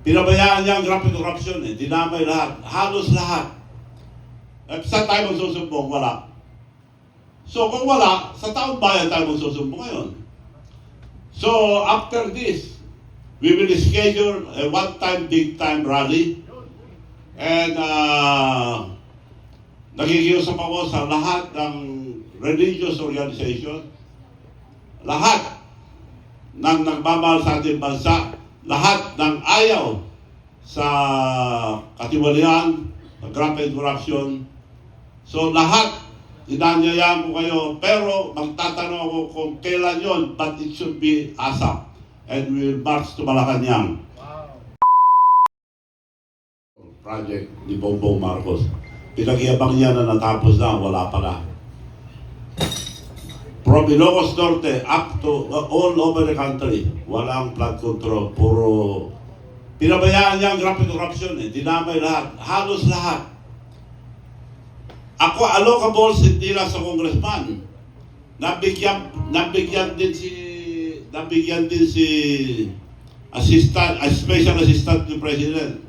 Pinabayaan niya ang grabe corruption eh. Dinamay lahat. Halos lahat. Eh, saan tayo magsusumbong? Wala. So kung wala, sa taong bayan tayo magsusumbong ngayon. So after this, we will schedule a one-time, big-time rally. And nakikiusap ako sa lahat ng religious organization, lahat ng nagmamahal sa ating bansa, lahat ng ayaw sa katiwalian, sa grabe corruption. So lahat, inanyayaan ko kayo, pero magtatanong ako kung kailan yon, but it should be ASAP. And we will march to Malacanang. Project ni Bongbong Marcos. Pinag-iabang niya na natapos na, wala pa na. From Ilocos Norte up to all over the country, walang flood control. Puro pinabayaan niya ang grabe corruption eh. Dinamay lahat, halos lahat. Ako allocable hindi lang sa congressman. Nabigyan din si special assistant to president.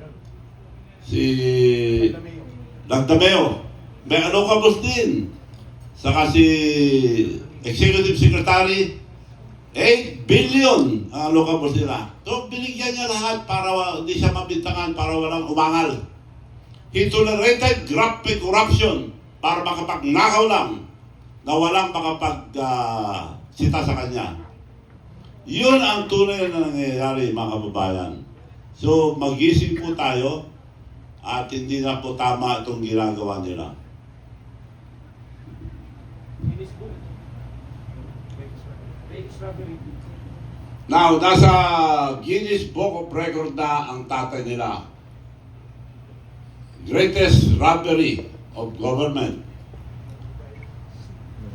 Si Lagdameo. May allocables din. Saka si Executive Secretary, 8 billion ang allocables nila. So binigyan niya lahat para hindi siya mabintangan, para walang umangal. He tolerated grabe corruption para makapagnakaw lang na walang makapag-sita sa kanya. Yun ang tunay na nangyayari, mga kababayan. So magising po tayo at hindi na po tama itong ginagawa nila. Now, nasa Guinness Book of Record na ang tatay nila. Greatest robbery of government.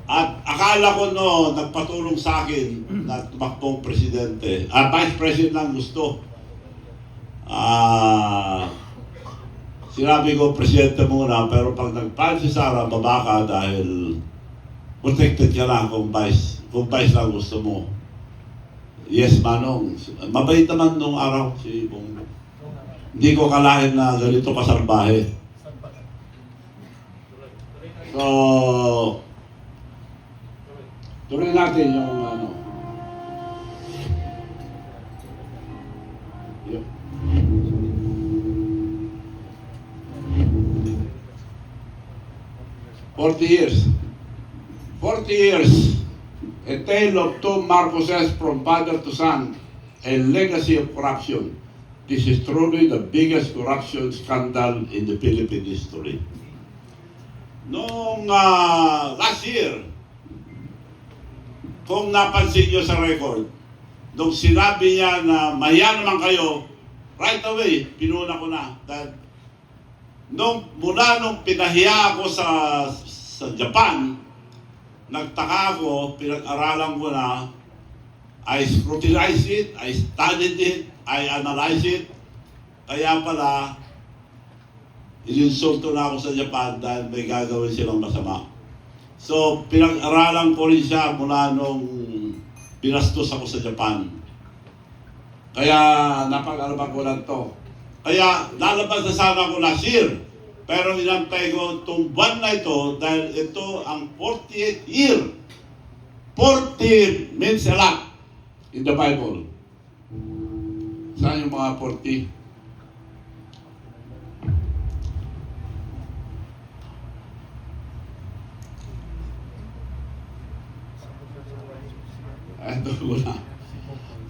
At akala ko nagpatulong sa akin na tumakbong presidente. Vice President lang gusto. Sinabi ko, presidente muna, pero pag nag-file si Sara, babaka dahil protected ka lang kung vice lang gusto mo. Yes, Manong. Mabait naman nung araw si Bongbong. Hindi ko kalahin na ganito kasarbahe. So, tuloy natin yung yung 40 years. A tale of two Marcoses from father to son, a legacy of corruption. This is truly the biggest corruption scandal in the Philippine history. Noong last year, kung napansin nyo sa record, nung sinabi niya na mahiya naman kayo, right away, pinuna ko na. Dahil mula nung pinahiya ako sa Japan, nagtaka ako, pinag-aralan ko na, I scrutinize it, I studied it, I analyze it. Kaya pala, ininsulto na ako sa Japan dahil may gagawin silang masama. So, pinag-aralan ko rin siya mula nung binastos ako sa Japan. Kaya, napag-aralan ko lang to. Kaya, lalabas na sana ako last year. Pero inantay ko itong buwan na ito dahil ito ang 48th year. 40 means a lot in the Bible. Saan yung mga 40? Ito ko na.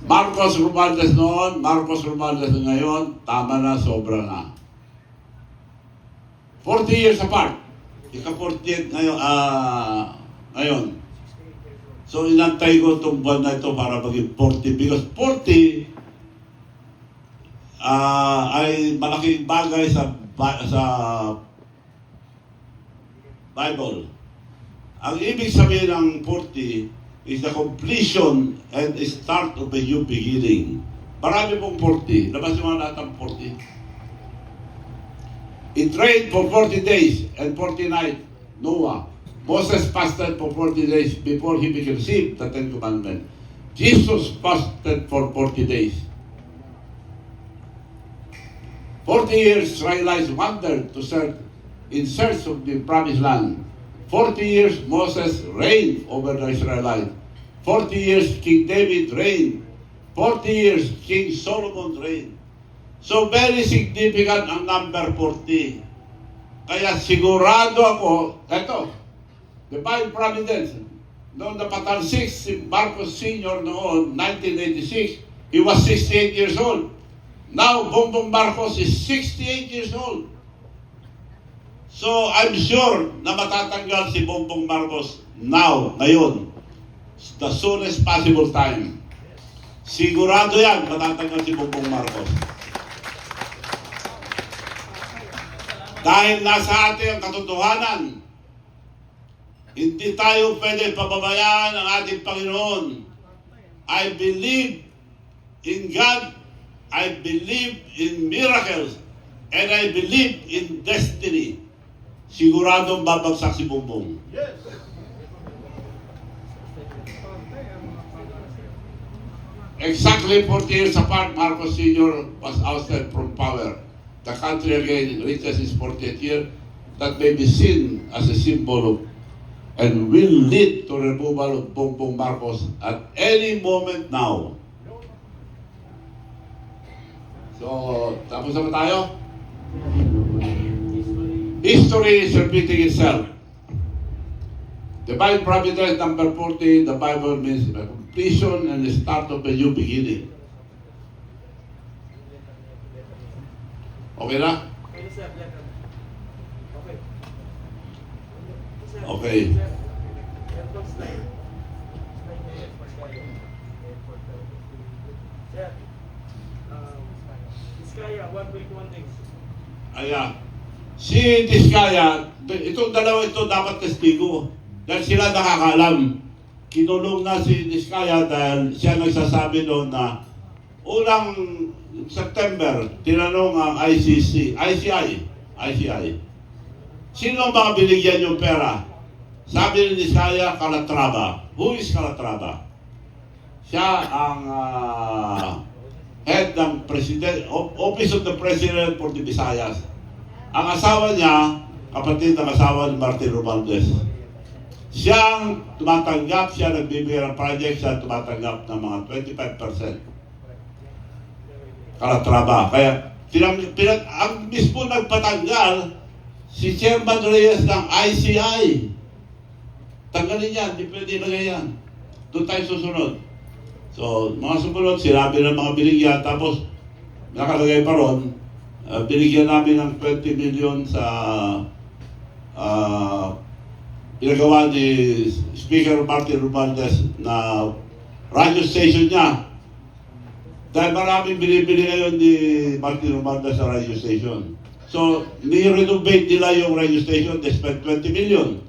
Marcos Romualdez noon, Marcos Romualdez ngayon, tama na, sobra na. 40 years apart. Ika-48 ngayon. So inantay ko itong buwan na ito para maging 40 because 40 ay malaking bagay sa Bible. Ang ibig sabihin ng 40 is the completion and the start of a new beginning. Marami pong 40. Labas yung mga lahat ng 40. It rained for 40 days and 40 nights. Noah. Moses fasted for 40 days before he received the Ten Commandments. Jesus fasted for 40 days. 40 years Israelites wandered to search in search of the promised land. 40 years Moses reigned over the Israelites. 40 years King David reigned. 40 years King Solomon reigned. So very significant ang number 40. Kaya sigurado ako, eto, divine providence. Noong napatalsik si Marcos Sr. noon, 1986, he was 68 years old. Now, Bongbong Marcos is 68 years old. So, I'm sure na matatanggal si Bongbong Marcos now, ngayon, the soonest possible time. Sigurado yan, matatanggal si Bongbong Marcos. Dahil nasa atin ang katotohanan, hindi tayo pwede pababayaan ang ating Panginoon. I believe in God, I believe in miracles, and I believe in destiny. Siguradong babagsak si Bongbong. Yes. Exactly 40 years apart, Marcos Sr. was ousted from power. The country again reaches its 40th year. That may be seen as a symbol of and will lead to removal of Bongbong Marcos at any moment now. So, tapos na ba tayo? History is repeating itself. Divine Providence number 40, the Bible means a completion and the start of a new beginning. Okay na? Okay. Diskaya, 1.1 things. Ayan. Si Diskaya, itong dalawa ito dapat testigo. Dahil sila nakakaalam. Kinulong na si Diskaya dahil siya nagsasabi doon na unang September, tinanong ang ICI, sino ang mga binigyan yung pera? Sabi ni Diskaya, Calatrava. Who is Calatrava? Siya ang head ng Office of the President for the Visayas. Ang asawa niya, kapatid ng asawa ni Martin Romualdez. Siyang tumatanggap, siya nagbibigay ng project, siya tumatanggap ng mga 25%. Calatrava. Kaya, ang mismo nagpatanggal, si Chairman Reyes ng ICI. Tanggalin yan, di pwede ilagay yan. Doon tayo susunod. So, mga sumunod, sinabi ng mga binigyan, tapos nakalagay pa ron, binigyan namin ng 20 million sa pinagawa ni Speaker Martin Romualdez na radio station niya. Dahil maraming binibili ngayon ni Martin Romualdez sa radio station. So, ni-renovate nila yung radio station, they spent 20 million.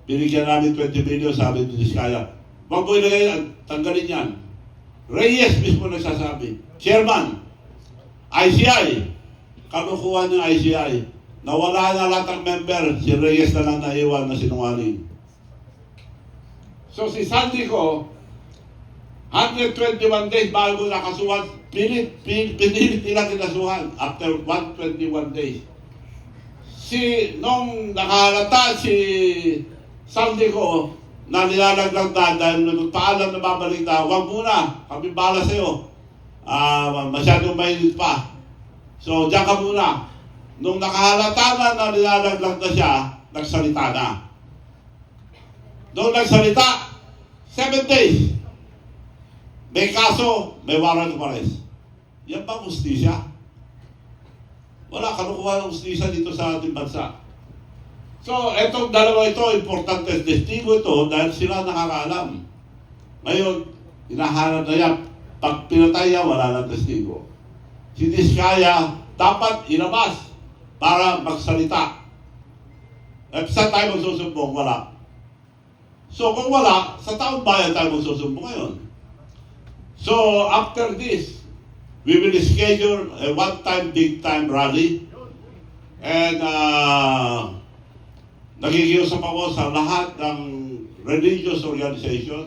Binigyan namin 20 million, sabi ni Diskaya. Wag mo ilagay yan, tanggalin yan. Reyes mismo nagsasabi, Chairman, ICI, kanukuha ng ICI, nawala na lahat ng member, si Reyes na lang naiwan na sinungaling. So si Sandy ko, 121 days bago nakasuhan, pinilit nila kinasuhan after 121 days. Nung nakahalata si Sandy ko, na nilalaglag na dahil nagpaalam na babalik na, huwag muna, kami bala sa'yo. Masyadong mainit pa. So, diyan ka muna. Nung nakahalata na nilalaglag na siya, nagsalita na. Nung nagsalita, 7 days. May kaso, may warrant of arrest. Yan ba justisya? Wala, kanukuha ng justisya dito sa ating bansa. So, etong dalawa ito, importante testigo ito dahil sila nakakaalam. Ngayon, hinahanap na yan. Pag pinatay yan, wala nang testigo. Si Diskaya, dapat ilabas para magsalita. Eh, sa tayo magsusumbong, wala. So, kung wala, sa taong bayan tayo magsusumbong ngayon. So, after this, we will schedule a one-time, big-time rally. And, nakikiusap ako sa lahat ng religious organization,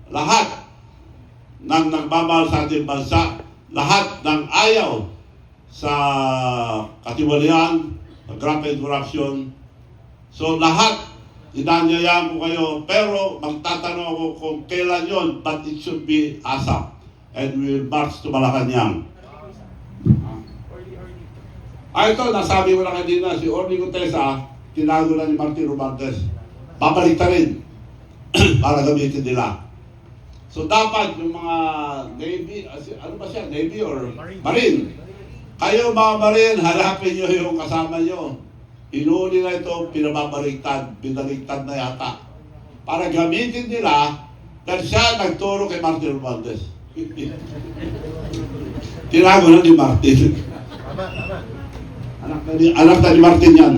lahat ng nagmamahal sa ating bansa, lahat ng ayaw sa katiwalian, graft and corruption. So lahat, inanyayahan ko kayo, pero magtatanong ako kung kailan yon, but it should be ASAP. And we will march to Malacanang. Ito, nasabi ko na kanina, si Orly Gutesa, tinago na ni Martin Romualdez. Babalik ta rin para gamitin nila. So dapat yung mga Navy, ano ba siya, Navy or Marine? Kayo mga Marine, hanapin nyo yung kasama nyo. Hinuli na ito, pinababaliktad, binaligtad na yata. Para gamitin nila, dahil siya nagturo kay Martin Romualdez. Tinago na ni Martin. Anak na ni Martin yan.